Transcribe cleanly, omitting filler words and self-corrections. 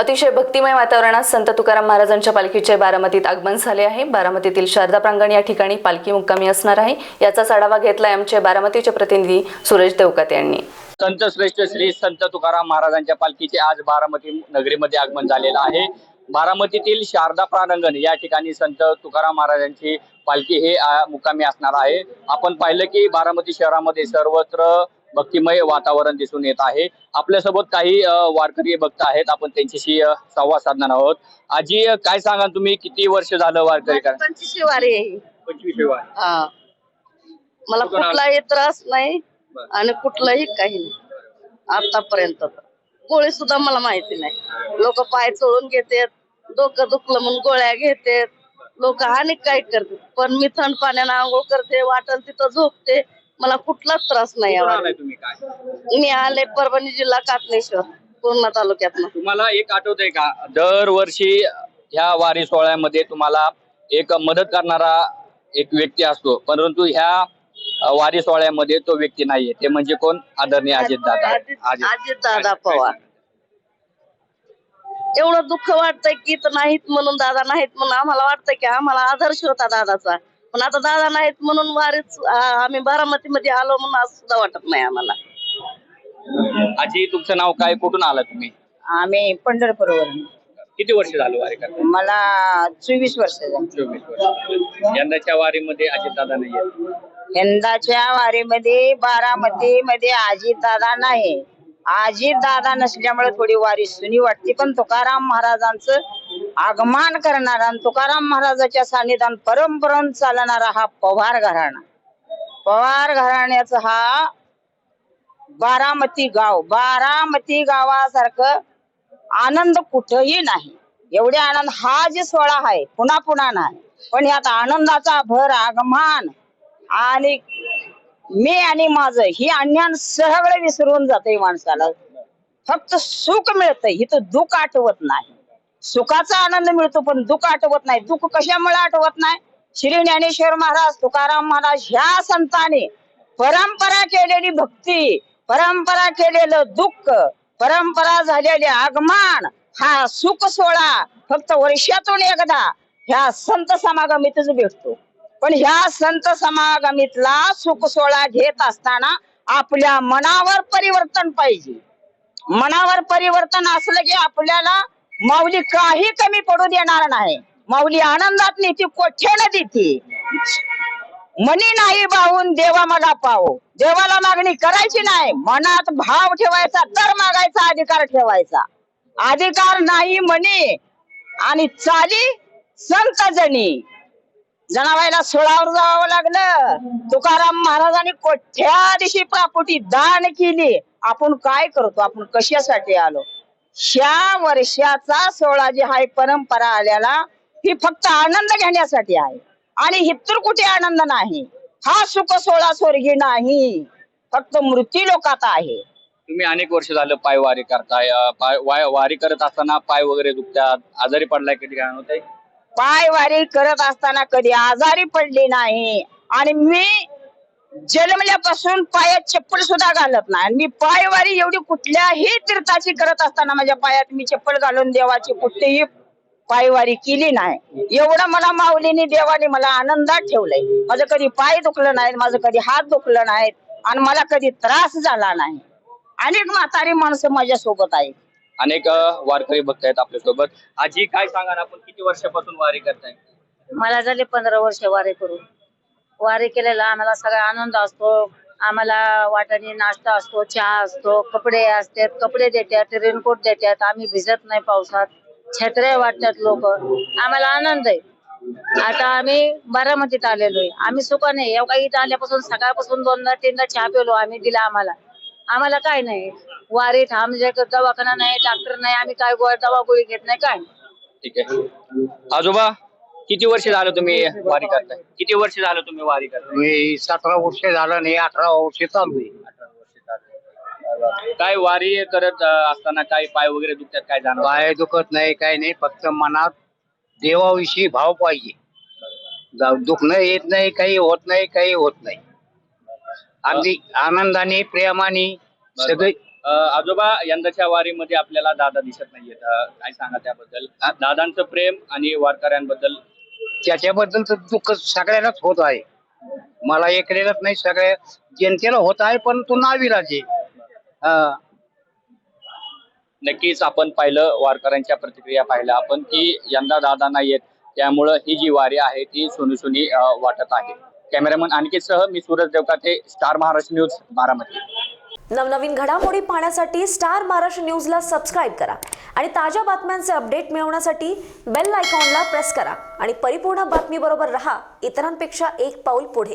अतिशय भक्तिमय वातावरणात संत तुकाराम महाराजांच्या पालखीचे बारामतीत आगमन झाले आहे। बारामतीतील शारदा प्रांगण या ठिकाणी पालखी मुक्कामी असणार आहे। याचाच आढावा घेतलाय आमचे बारामतीचे प्रतिनिधी सुरेश देवकाते यांनी। संत श्रेष्ठ श्री संत तुकाराम महाराजांच्या पालखीचे आज बारामती नगरीमध्ये आगमन झालेलं आहे। बारामतीतील शारदा प्रांगण या ठिकाणी संत तुकाराम महाराजांची पालखी हे मुक्कामी असणार आहे। आपण पाहिलं की बारामती शहरामध्ये सर्वत्र भक्तिमय वातावरण दिसून येत आहे। आपल्यासोबत काही वारकरी भक्त आहेत, आपण त्यांच्याशी संवाद साधणार आहोत। आजी, काय सांगा तुम्ही, किती वर्ष झालं वारकरी करा? 25 वारी आहे। 25 वारी। हा, मला कुठलाही त्रास नाही आणि कुठलाही काही नाही आतापर्यंत। गोळी सुद्धा मला माहिती नाही। लोक पाय चोळून घेतात, डोकं दुखलं म्हणून गोळ्या घेतात, लोक आणि काय करतात, पण मी थंड पाण्याने आंघोळ करते, वाटल तिथं झोपते, मला कुठलाच त्रास नाही। तुम्ही काय? मी आले परभणी जिल्हा कातनेश्वर पूर्णा तालुक्यात। तुम्हाला एक आठवतंय का, दरवर्षी ह्या वारी सोहळ्यामध्ये तुम्हाला एक मदत करणारा एक व्यक्ती असतो, परंतु ह्या वारी सोहळ्यामध्ये तो व्यक्ती नाहीये, ते म्हणजे कोण? आदरणीय अजितदादा। अजितदादा पवार। एवढं दुःख वाटतंय की नाहीत म्हणून, दादा नाहीत म्हणून आम्हाला वाटतंय की आम्हाला आदर्श होता दादाचा, पण आता दादा नाहीत म्हणून वारीच आम्ही बारामती मध्ये आलो म्हणून आज सुद्धा वाटत नाही आम्हाला। आजी, तुमचं नाव काय, कुठून आला तुम्ही? आम्ही पंढरपूरवरून। किती वर्ष झालं वारी करता? मला 24 वर्ष झाली। 24 वर्ष। यंदाच्या वारीमध्ये अजितदादा नाहीये। यंदाच्या वारीमध्ये बारामती मध्ये अजितदादा नाही। अजितदादा नसल्यामुळे थोडी वारी सुनी वाटते, पण तुकाराम महाराजांचं आगमन करणारा, तुकाराम महाराजाच्या सानिध्यात परंपरान चालणारा हा पवार घराणा, पवार घराण्याचा हा बारामती बारामती गावासारखं आनंद कुठंही नाही। एवढे आनंद हा जे सोहळा आहे पुन्हा पुन्हा नाही, पण यात आनंदाचा भर आगमन आणि मी आणि माझं ही अन्यान सगळं विसरून जाते माणसाला। फक्त सुख मिळतं, इथं दुःख आठवत नाही। सुखाचा आनंद मिळतो पण दुःख आठवत नाही। दुःख कशामुळे आठवत नाही? श्री ज्ञानेश्वर महाराज, तुकाराम महाराज ह्या संतांनी परंपरा केलेली भक्ती, परंपरा केलेलं दुःख, परंपरा झालेले आगमन, हा सुख सोहळा फक्त वर्षातून एकदा ह्या संत समागमीतच भेटतो। पण ह्या संत समागमीतला सुख सोहळा घेत असताना आपल्या मनावर परिवर्तन पाहिजे। मनावर परिवर्तन असलं की आपल्याला माऊली काही कमी पडू देणार नाही। माऊली आनंदात नेती, कोठ्यानं देते। मनी नाही भावून देवा मला पाहो, देवाला मागणी करायची नाही, मनात भाव ठेवायचा, तर मागायचा अधिकार ठेवायचा। अधिकार नाही म्हणे आणि चाली संत जणी, जनावायला सोळावर जावं लागलं। तुकाराम महाराजांनी कोठ्या दिवशी प्रापुटी दान केली। आपण काय करतो, आपण कशासाठी आलो? ह्या वर्षाचा सोहळा जे आहे, परंपरा आल्याला ही फक्त आनंद घेण्यासाठी आहे आणि इतर कुठे आनंद नाही। हा सुख सोहळा स्वर्गी नाही, फक्त मृत्यू लोकात आहे। तुम्ही अनेक वर्ष झालं पाय वारी करताय, वारी करत असताना पाय वगैरे दुखतात, आजारी पडलाय कधी? काय होतंय? पाय वारी करत असताना कधी आजारी पडली नाही आणि मी जन्मल्यापासून पायात चप्पल सुद्धा घालत नाही। मी पायवारी एवढी कुठल्याही तीर्थाची करत असताना माझ्या पायात मी चप्पल घालून देवाची कुठेही पायवारी केली नाही। एवढं मला माऊलीने, देवाने मला आनंदात ठेवलंय। माझं कधी पाय दुखलं नाही, माझं कधी हात दुखलं नाहीत आणि मला कधी त्रास झाला नाही। अनेक म्हातारी माणसं माझ्या सोबत आहेत, अनेक वारकरी भक्त आहेत आपल्या सोबत। आजी, काय सांगा, आपण किती वर्षापासून वारी करताय? मला झाले 15 वर्ष वारी करून। वारी केलेला आम्हाला सगळा आनंद असतो। आम्हाला वाटाणे नाश्ता असतो, चहा असतो, कपडे असतात, कपडे देतात, रेनकोट देतात, आम्ही भिजत नाही पावसात, छत्र्या वाटतात लोक, आम्हाला आनंद आहे। आता आम्ही बारामतीत आलेलो आहे, आम्ही सुखाने एवढा इथं आल्यापासून सकाळपासून 2दा-3दा चहा पिलो आम्ही, दिला आम्हाला काय नाही। वारीत आमच्या दवाखाना नाही, डॉक्टर नाही, आम्ही काय दवा गोळी घेत नाही, काय। ठीक आहे। आजोबा, किती वर्ष झालं तुम्ही वारी करताय? किती वर्ष झालं तुम्ही वारी करताय? मी 17 वर्ष झालं नाही, 18 वर्ष चालू आहे। 18 वर्ष झालं। काय वारी करत असताना काय पाय वगैरे दुखतात, काय जाणवतं? पाय दुखत नाही, काही नाही, फक्त मनात देवाविषयी भाव पाहिजे। दुखणं येत नाही, काही होत नाही, काही होत नाही। अगदी आनंदाने, प्रेमाने सगळे आजोबा यंदाच्या वारीमध्ये आपल्याला दादा दिसत नाहीयेत, काय सांगा त्याबद्दल? दादांचं प्रेम आणि वारकऱ्यांबद्दल. त्याच्याबद्दल तर दुःख सगळ्यांनाच होत आहे. मला एकलेलाच नाही, सगळ्या जनतेला होत आहे, पण तो नाविलाज आहे. हा. नक्कीच आपण पाहिलं, वारकऱ्यांच्या प्रतिक्रिया पाहिल्या आपण की यंदा दादा नाहीयेत, त्यामुळं ही जी वारी आहे ती सुनी वाटत आहे. कॅमेरामन अनिकेतसह मी सूरज देवकाते, स्टार महाराष्ट्र न्यूज, बारामती. नवनवीन घडामोडी पाहण्यासाठी स्टार महाराष्ट्र न्यूजला सबस्क्राईब करा आणि ताज्या बातम्यांचे अपडेट मिळवण्यासाठी बेल आयकॉनला प्रेस करा आणि परिपूर्ण बातमीबरोबर रहा, इतरांपेक्षा एक पाऊल पुढे.